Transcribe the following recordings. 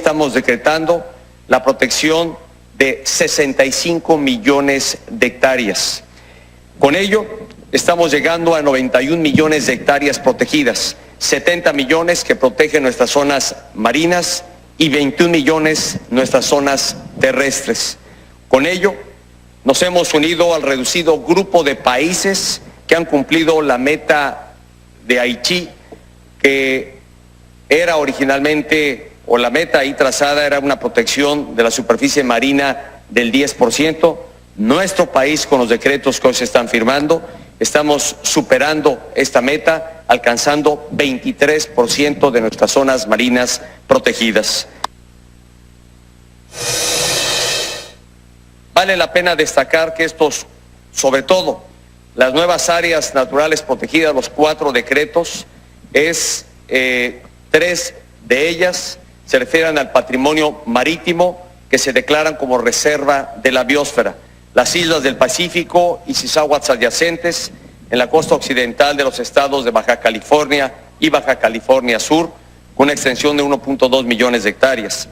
estamos decretando la protección de 65 millones de hectáreas. Con ello, estamos llegando a 91 millones de hectáreas protegidas, 70 millones que protegen nuestras zonas marinas y 21 millones nuestras zonas terrestres. Con ello, nos hemos unido al reducido grupo de países que han cumplido la meta de Aichi, que era originalmente, o la meta ahí trazada era una protección de la superficie marina del 10%. Nuestro país, con los decretos que hoy se están firmando, estamos superando esta meta, alcanzando 23% de nuestras zonas marinas protegidas. Vale la pena destacar que estos, sobre todo, las nuevas áreas naturales protegidas, los 4 decretos, 3 de ellas se refieren al patrimonio marítimo que se declaran como reserva de la biosfera. Las islas del Pacífico y sus aguas adyacentes en la costa occidental de los estados de Baja California y Baja California Sur, con una extensión de 1.2 millones de hectáreas.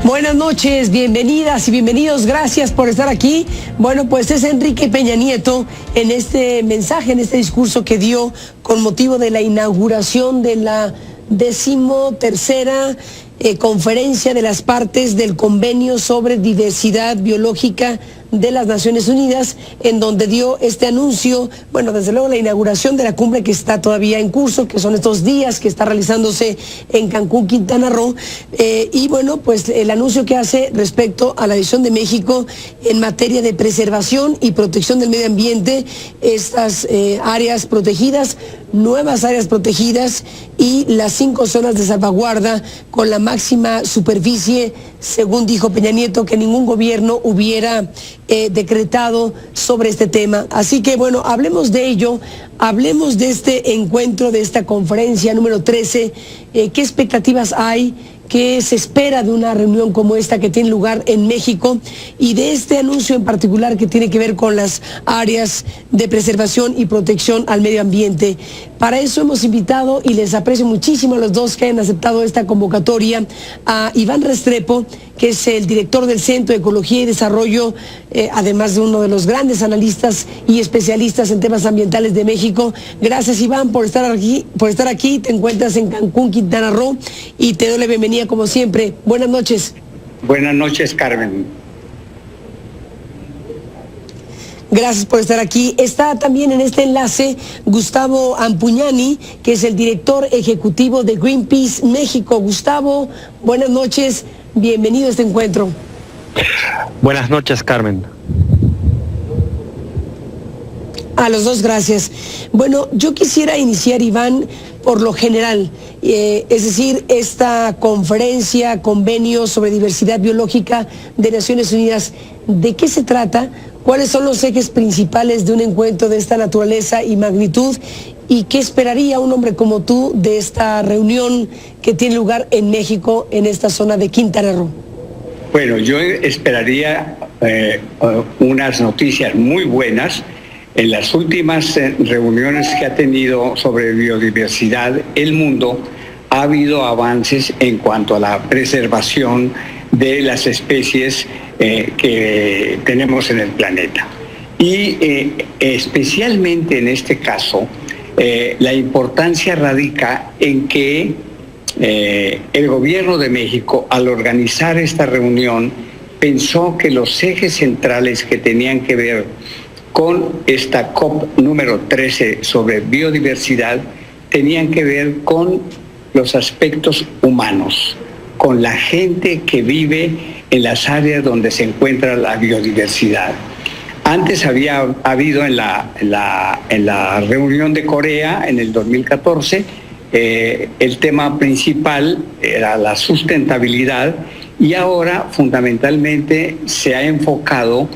Buenas noches, bienvenidas y bienvenidos, gracias por estar aquí. Bueno, pues es Enrique Peña Nieto en este mensaje, en este discurso que dio con motivo de la inauguración de la 13ª conferencia de las partes del Convenio sobre Diversidad Biológica de las Naciones Unidas, en donde dio este anuncio, bueno, desde luego la inauguración de la cumbre que está todavía en curso, que son estos días que está realizándose en Cancún, Quintana Roo, y bueno, pues el anuncio que hace respecto a la decisión de México en materia de preservación y protección del medio ambiente, estas áreas protegidas, nuevas áreas protegidas y las 5 zonas de salvaguarda con la máxima superficie, según dijo Peña Nieto, que ningún gobierno hubiera decretado sobre este tema. Así que bueno, hablemos de ello, hablemos de este encuentro, de esta conferencia número 13, ¿qué expectativas hay? ¿Qué se espera de una reunión como esta que tiene lugar en México? Y de este anuncio en particular que tiene que ver con las áreas de preservación y protección al medio ambiente. Para eso hemos invitado, y les aprecio muchísimo a los dos que hayan aceptado esta convocatoria, a Iván Restrepo, que es el director del Centro de Ecología y Desarrollo, además de uno de los grandes analistas y especialistas en temas ambientales de México. Gracias, Iván, por estar aquí. Te encuentras en Cancún, Quintana Roo, y te doy la bienvenida como siempre. Buenas noches. Buenas noches, Carmen. Gracias por estar aquí. Está también en este enlace Gustavo Ampuñani, que es el director ejecutivo de Greenpeace México. Gustavo, buenas noches, bienvenido a este encuentro. Buenas noches, Carmen. A los dos, gracias. Bueno, yo quisiera iniciar, Iván, por lo general, es decir, esta conferencia, convenio sobre diversidad biológica de Naciones Unidas, ¿de qué se trata? ¿Cuáles son los ejes principales de un encuentro de esta naturaleza y magnitud? ¿Y qué esperaría un hombre como tú de esta reunión que tiene lugar en México, en esta zona de Quintana Roo? Bueno, yo esperaría unas noticias muy buenas. En las últimas reuniones que ha tenido sobre biodiversidad el mundo, ha habido avances en cuanto a la preservación de las especies que tenemos en el planeta. Y especialmente en este caso, la importancia radica en que el gobierno de México, al organizar esta reunión, pensó que los ejes centrales que tenían que ver con esta COP número 13 sobre biodiversidad tenían que ver con los aspectos humanos, con la gente que vive en las áreas donde se encuentra la biodiversidad. Antes había habido en la reunión de Corea en el 2014, el tema principal era la sustentabilidad, y ahora fundamentalmente se ha enfocado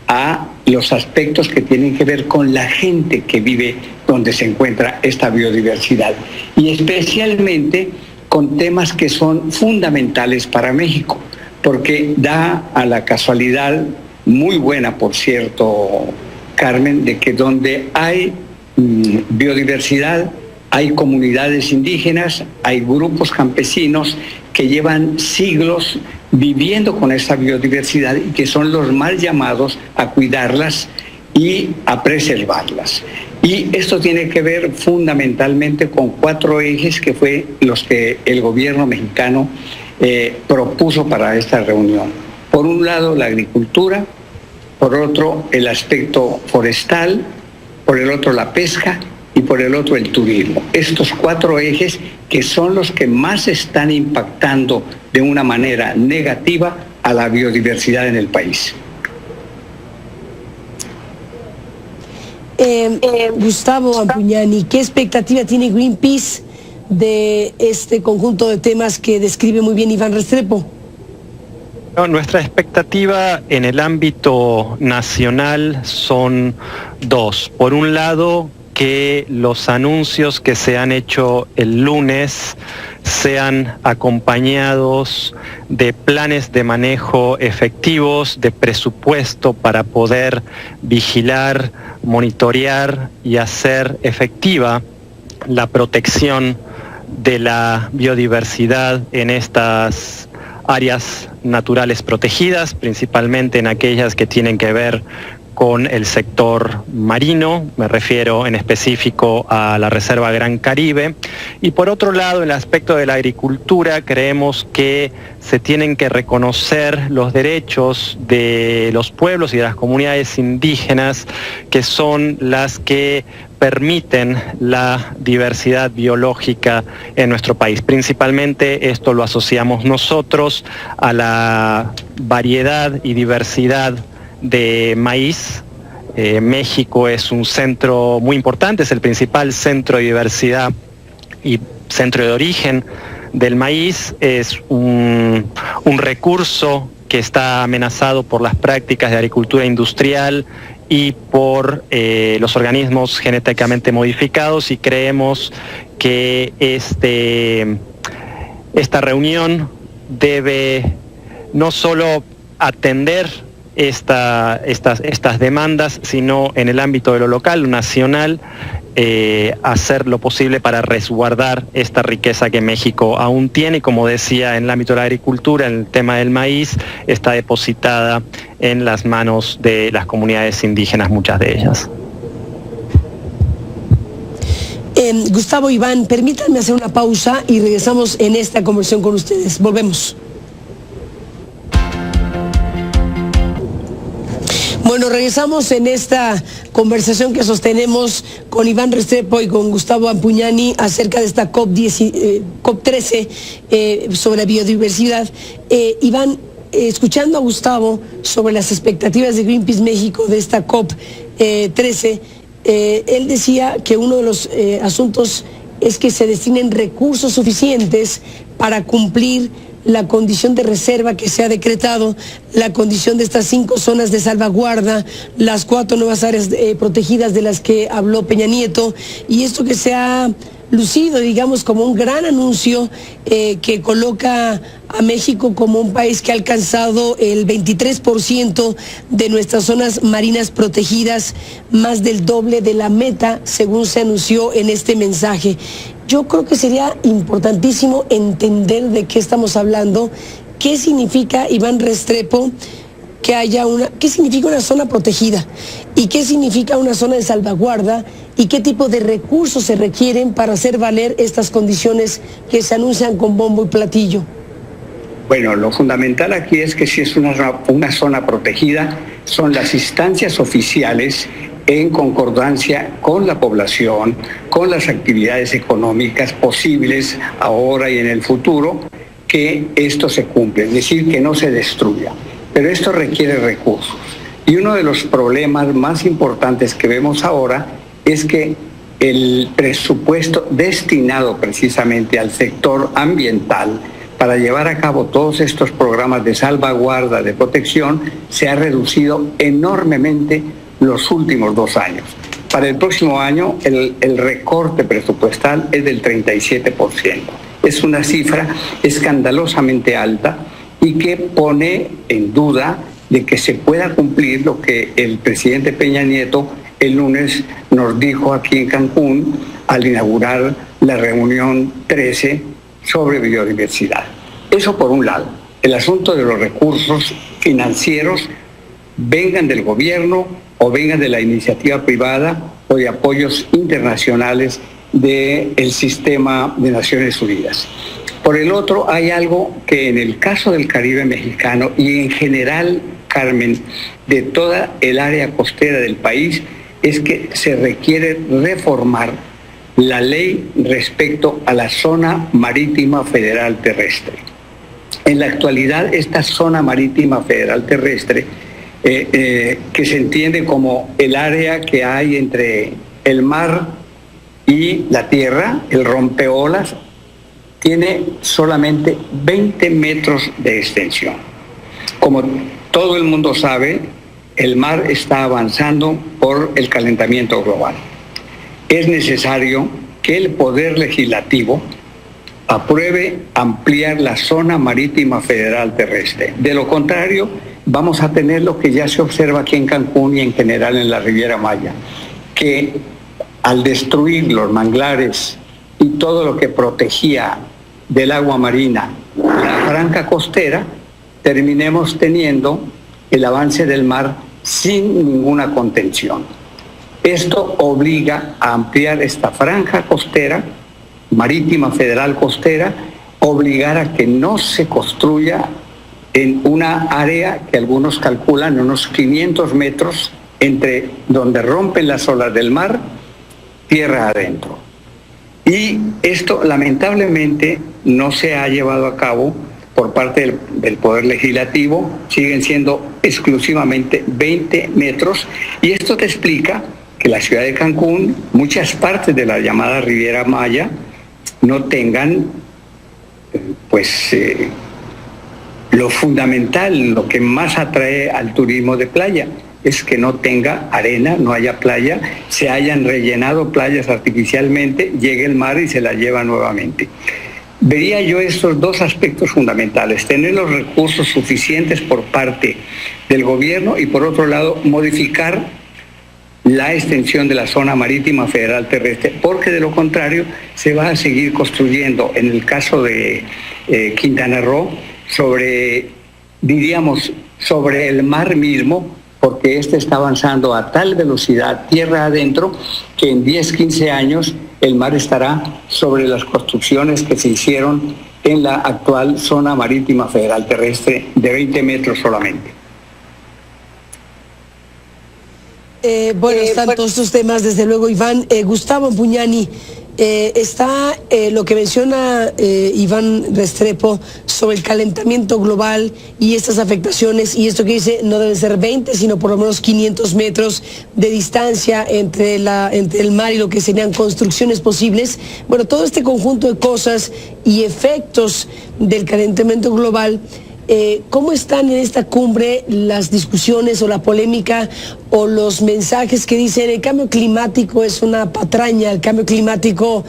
a los aspectos que tienen que ver con la gente que vive donde se encuentra esta biodiversidad, y especialmente con temas que son fundamentales para México, porque da a la casualidad muy buena, por cierto, Carmen, de que donde hay biodiversidad Hay comunidades indígenas, hay grupos campesinos que llevan siglos viviendo con esta biodiversidad y que son los más llamados a cuidarlas y a preservarlas. Y esto tiene que ver fundamentalmente con 4 ejes que fue los que el gobierno mexicano propuso para esta reunión. Por un lado, la agricultura, por otro, el aspecto forestal, por el otro, la pesca y por el otro, el turismo. Estos 4 ejes que son los que más están impactando de una manera negativa a la biodiversidad en el país. Gustavo Ampuñani, ¿qué expectativa tiene Greenpeace de este conjunto de temas que describe muy bien Iván Restrepo? No, nuestra expectativa en el ámbito nacional son 2. Por un lado, que los anuncios que se han hecho el lunes sean acompañados de planes de manejo efectivos, de presupuesto para poder vigilar, monitorear y hacer efectiva la protección de la biodiversidad en estas áreas naturales protegidas, principalmente en aquellas que tienen que ver con el sector marino, me refiero en específico a la Reserva Gran Caribe. Y por otro lado, en el aspecto de la agricultura, creemos que se tienen que reconocer los derechos de los pueblos y de las comunidades indígenas, que son las que permiten la diversidad biológica en nuestro país. Principalmente esto lo asociamos nosotros a la variedad y diversidad de maíz. México es un centro muy importante, es el principal centro de diversidad y centro de origen del maíz. Es un recurso que está amenazado por las prácticas de agricultura industrial y por los organismos genéticamente modificados, y creemos que esta reunión debe no solo atender estas demandas, sino en el ámbito de lo local, lo nacional, hacer lo posible para resguardar esta riqueza que México aún tiene. Como decía, en el ámbito de la agricultura, en el tema del maíz, está depositada en las manos de las comunidades indígenas, muchas de ellas. Gustavo, Iván, permítanme hacer una pausa y regresamos en esta conversación con ustedes. Volvemos. Bueno, regresamos en esta conversación que sostenemos con Iván Restrepo y con Gustavo Ampuñani acerca de esta COP13 sobre la biodiversidad. Iván, escuchando a Gustavo sobre las expectativas de Greenpeace México de esta COP13, él decía que uno de los asuntos es que se destinen recursos suficientes para cumplir la condición de reserva que se ha decretado, la condición de estas 5 zonas de salvaguarda, las 4 nuevas áreas protegidas de las que habló Peña Nieto, y esto que se ha lucido, digamos, como un gran anuncio que coloca a México como un país que ha alcanzado el 23% de nuestras zonas marinas protegidas, más del doble de la meta, según se anunció en este mensaje. Yo creo que sería importantísimo entender de qué estamos hablando, qué significa, Iván Restrepo, qué significa una zona protegida y qué significa una zona de salvaguarda y qué tipo de recursos se requieren para hacer valer estas condiciones que se anuncian con bombo y platillo. Bueno, lo fundamental aquí es que si es una zona protegida, son las instancias oficiales en concordancia con la población, con las actividades económicas posibles ahora y en el futuro, que esto se cumple, es decir, que no se destruya. Pero esto requiere recursos. Y uno de los problemas más importantes que vemos ahora es que el presupuesto destinado precisamente al sector ambiental para llevar a cabo todos estos programas de salvaguarda, de protección, se ha reducido enormemente los últimos 2 años. Para el próximo año, el recorte presupuestal es del 37%. Es una cifra escandalosamente alta y que pone en duda de que se pueda cumplir lo que el presidente Peña Nieto el lunes nos dijo aquí en Cancún al inaugurar la reunión 13 sobre biodiversidad. Eso por un lado. El asunto de los recursos financieros, vengan del gobierno o vengan de la iniciativa privada o de apoyos internacionales del sistema de Naciones Unidas. Por el otro, hay algo que en el caso del Caribe mexicano y en general, Carmen, de toda el área costera del país, es que se requiere reformar la ley respecto a la zona marítima federal terrestre. En la actualidad, esta zona marítima federal terrestre, que se entiende como el área que hay entre el mar y la tierra, el rompeolas, tiene solamente 20 metros de extensión. Como todo el mundo sabe, el mar está avanzando por el calentamiento global. Es necesario que el Poder Legislativo apruebe ampliar la zona marítima federal terrestre. De lo contrario, vamos a tener lo que ya se observa aquí en Cancún y en general en la Riviera Maya, que al destruir los manglares y todo lo que protegía del agua marina la franja costera, terminemos teniendo el avance del mar sin ninguna contención. Esto obliga a ampliar esta franja costera, marítima federal costera, obligar a que no se construya en una área que algunos calculan unos 500 metros entre donde rompen las olas del mar, tierra adentro. Y esto lamentablemente no se ha llevado a cabo por parte del Poder Legislativo, siguen siendo exclusivamente 20 metros, y esto te explica que la ciudad de Cancún, muchas partes de la llamada Riviera Maya, no tengan lo fundamental, lo que más atrae al turismo de playa, es que no tenga arena, no haya playa, se hayan rellenado playas artificialmente, llegue el mar y se la lleva nuevamente. Vería yo estos dos aspectos fundamentales: tener los recursos suficientes por parte del gobierno y, por otro lado, modificar la extensión de la zona marítima federal terrestre, porque de lo contrario se va a seguir construyendo, en el caso de Quintana Roo, sobre el mar mismo, porque este está avanzando a tal velocidad tierra adentro que en 10, 15 años el mar estará sobre las construcciones que se hicieron en la actual zona marítima federal terrestre de 20 metros solamente. Están todos estos temas, desde luego, Iván. Gustavo Puñani, está lo que menciona Iván Restrepo sobre el calentamiento global y estas afectaciones, y esto que dice no deben ser 20, sino por lo menos 500 metros de distancia entre el mar y lo que serían construcciones posibles. Bueno, todo este conjunto de cosas y efectos del calentamiento global, ¿cómo están en esta cumbre las discusiones o la polémica o los mensajes que dicen el cambio climático es una patraña, el cambio climático,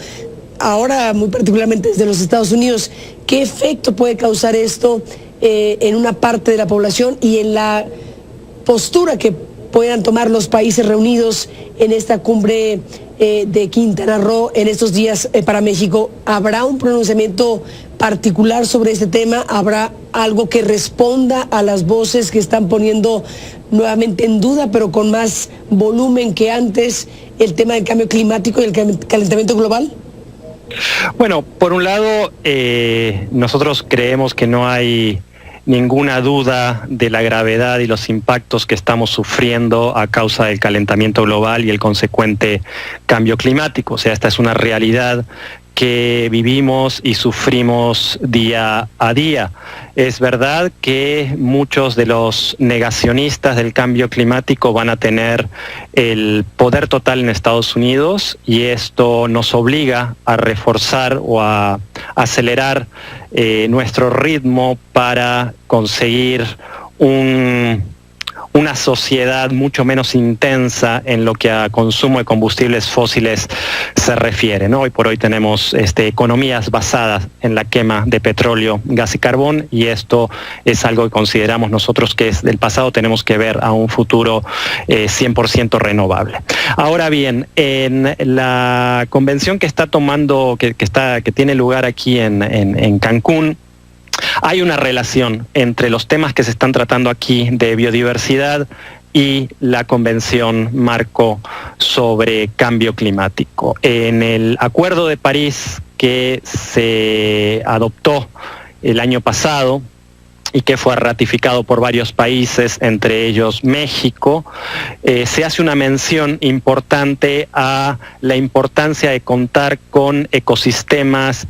ahora muy particularmente desde los Estados Unidos? ¿Qué efecto puede causar esto en una parte de la población y en la postura que puedan tomar los países reunidos en esta cumbre de Quintana Roo en estos días para México? ¿Habrá un pronunciamiento particular sobre este tema? ¿Habrá algo que responda a las voces que están poniendo nuevamente en duda, pero con más volumen que antes, el tema del cambio climático y el calentamiento global? Bueno, por un lado, nosotros creemos que no hay ninguna duda de la gravedad y los impactos que estamos sufriendo a causa del calentamiento global y el consecuente cambio climático. O sea, esta es una realidad que vivimos y sufrimos día a día. Es verdad que muchos de los negacionistas del cambio climático van a tener el poder total en Estados Unidos, y esto nos obliga a reforzar o a acelerar nuestro ritmo para conseguir un una sociedad mucho menos intensa en lo que a consumo de combustibles fósiles se refiere, ¿no? Hoy por hoy tenemos economías basadas en la quema de petróleo, gas y carbón, y esto es algo que consideramos nosotros que es del pasado, tenemos que ver a un futuro 100% renovable. Ahora bien, en la convención que está tomando, que tiene lugar aquí en Cancún, hay una relación entre los temas que se están tratando aquí de biodiversidad y la Convención Marco sobre Cambio Climático. En el Acuerdo de París que se adoptó el año pasado y que fue ratificado por varios países, entre ellos México, se hace una mención importante a la importancia de contar con ecosistemas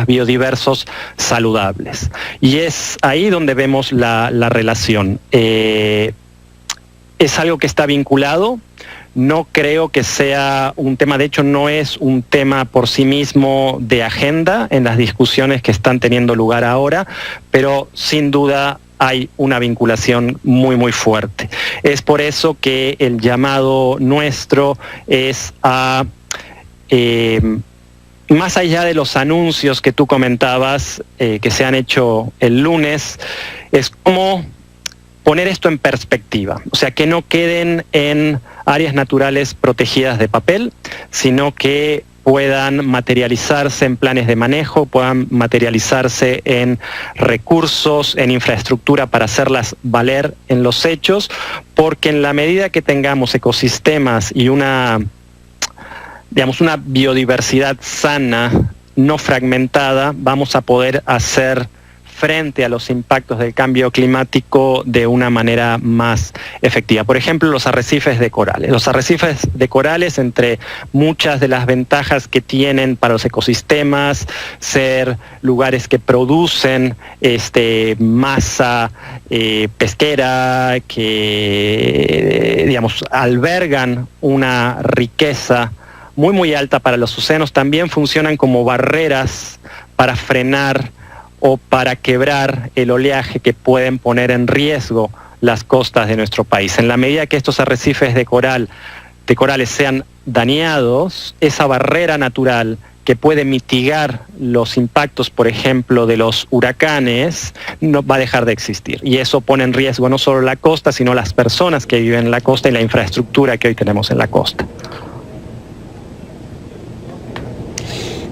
biodiversos saludables. Y es ahí donde vemos la relación. Es algo que está vinculado. No creo que sea un tema, de hecho no es un tema por sí mismo de agenda en las discusiones que están teniendo lugar ahora, pero sin duda hay una vinculación muy, muy fuerte. Es por eso que el llamado nuestro es a... más allá de los anuncios que tú comentabas, que se han hecho el lunes, es como poner esto en perspectiva. O sea, que no queden en áreas naturales protegidas de papel, sino que puedan materializarse en planes de manejo, puedan materializarse en recursos, en infraestructura para hacerlas valer en los hechos, porque en la medida que tengamos ecosistemas y una biodiversidad sana, no fragmentada, vamos a poder hacer frente a los impactos del cambio climático de una manera más efectiva. Por ejemplo, los arrecifes de corales. Los arrecifes de corales, entre muchas de las ventajas que tienen para los ecosistemas, ser lugares que producen masa pesquera, que albergan una riqueza muy, muy alta para los océanos, también funcionan como barreras para frenar o para quebrar el oleaje que pueden poner en riesgo las costas de nuestro país. En la medida que estos arrecifes de corales sean dañados, esa barrera natural que puede mitigar los impactos, por ejemplo, de los huracanes, no va a dejar de existir. Y eso pone en riesgo no solo la costa, sino las personas que viven en la costa y la infraestructura que hoy tenemos en la costa.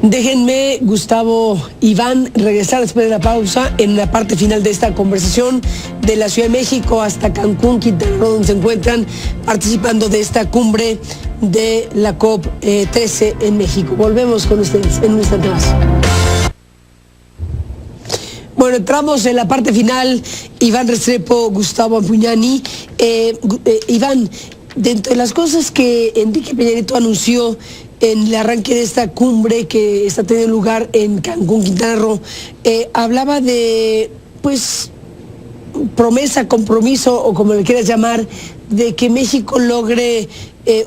Déjenme, Gustavo, Iván, regresar después de la pausa en la parte final de esta conversación de la Ciudad de México hasta Cancún, Quintana Roo, donde se encuentran participando de esta cumbre de la COP13 en México. Volvemos con ustedes en un instante más. Bueno, entramos en la parte final. Iván Restrepo, Gustavo Anpuñani. Iván, dentro de las cosas que Enrique Peña Nieto anunció en el arranque de esta cumbre que está teniendo lugar en Cancún, Quintana Roo, hablaba de, promesa, compromiso, o como le quieras llamar, de que México logre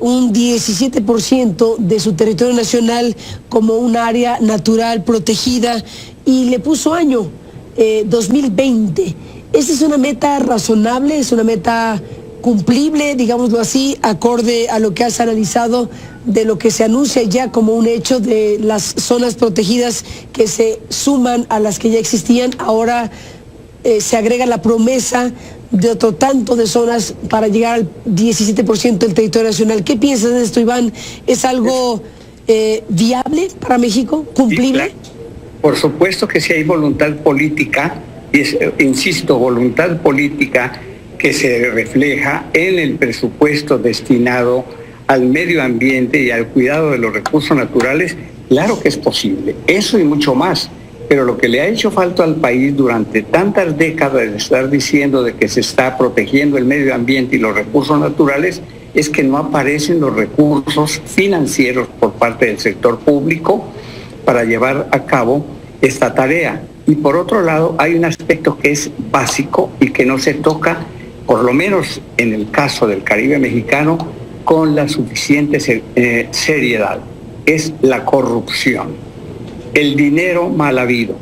un 17% de su territorio nacional como un área natural protegida, y le puso año, 2020. ¿Esa es una meta razonable? ¿Es una meta cumplible, digámoslo así, acorde a lo que has analizado de lo que se anuncia ya como un hecho de las zonas protegidas que se suman a las que ya existían? Ahora se agrega la promesa de otro tanto de zonas para llegar al 17% del territorio nacional. ¿Qué piensas de esto, Iván? ¿Es algo viable para México? ¿Cumplible? Sí, claro. Por supuesto que si hay voluntad política, insisto, voluntad política que se refleja en el presupuesto destinado al medio ambiente y al cuidado de los recursos naturales, claro que es posible. Eso y mucho más. Pero lo que le ha hecho falta al país durante tantas décadas de estar diciendo de que se está protegiendo el medio ambiente y los recursos naturales es que no aparecen los recursos financieros por parte del sector público para llevar a cabo esta tarea. Y por otro lado, hay un aspecto que es básico y que no se toca, por lo menos en el caso del Caribe mexicano, con la suficiente seriedad. Es la corrupción. El dinero mal habido,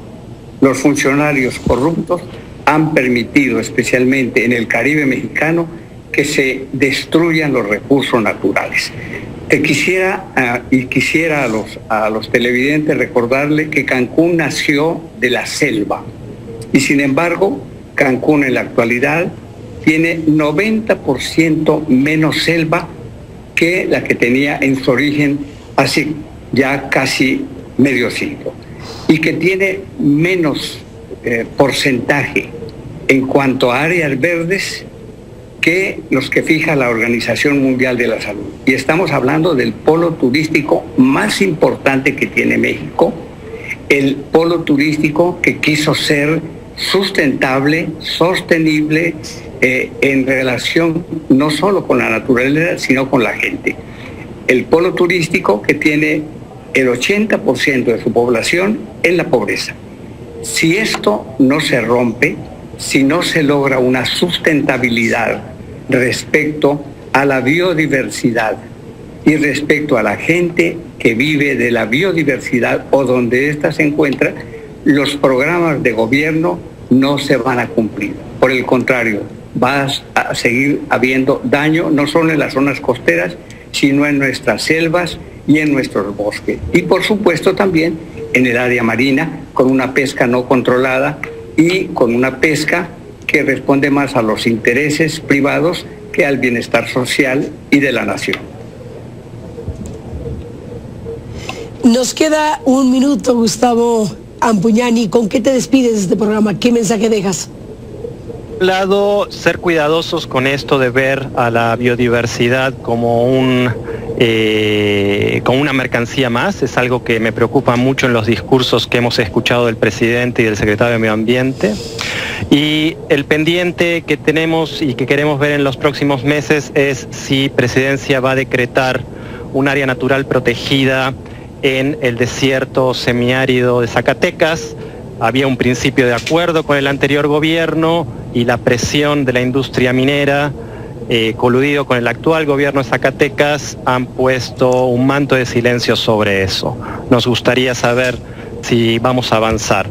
los funcionarios corruptos han permitido, especialmente en el Caribe mexicano, que se destruyan los recursos naturales. Quisiera a los televidentes recordarle que Cancún nació de la selva y sin embargo Cancún en la actualidad tiene 90% menos selva que la que tenía en su origen hace ya casi medio siglo y que tiene menos porcentaje en cuanto a áreas verdes que los que fija la Organización Mundial de la Salud. Y estamos hablando del polo turístico más importante que tiene México, el polo turístico que quiso ser sustentable, sostenible, en relación no solo con la naturaleza, sino con la gente. El polo turístico que tiene el 80% de su población en la pobreza. Si esto no se rompe, si no se logra una sustentabilidad respecto a la biodiversidad y respecto a la gente que vive de la biodiversidad o donde ésta se encuentra, los programas de gobierno no se van a cumplir. Por el contrario, va a seguir habiendo daño no solo en las zonas costeras, sino en nuestras selvas y en nuestros bosques. Y por supuesto también en el área marina, con una pesca no controlada y con una pesca que responde más a los intereses privados que al bienestar social y de la nación. Nos queda un minuto, Gustavo Ampuñani. ¿Con qué te despides de este programa? ¿Qué mensaje dejas? Por un lado, ser cuidadosos con esto de ver a la biodiversidad como una mercancía más. Es algo que me preocupa mucho en los discursos que hemos escuchado del presidente y del secretario de Medio Ambiente. Y el pendiente que tenemos y que queremos ver en los próximos meses es si Presidencia va a decretar un área natural protegida en el desierto semiárido de Zacatecas. Había un principio de acuerdo con el anterior gobierno y la presión de la industria minera, coludido con el actual gobierno de Zacatecas, han puesto un manto de silencio sobre eso. Nos gustaría saber si vamos a avanzar.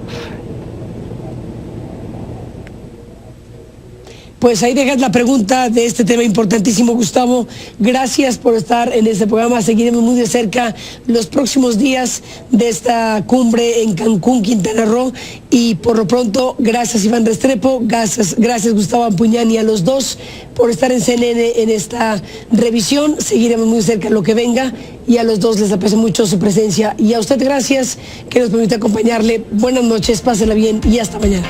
Pues ahí dejas la pregunta de este tema importantísimo, Gustavo. Gracias por estar en este programa. Seguiremos muy de cerca los próximos días de esta cumbre en Cancún, Quintana Roo. Y por lo pronto, gracias Iván Restrepo, gracias Gustavo Ampuñani, a los dos por estar en CNN en esta revisión. Seguiremos muy cerca lo que venga y a los dos les aprecio mucho su presencia. Y a usted gracias que nos permite acompañarle. Buenas noches, pásela bien y hasta mañana.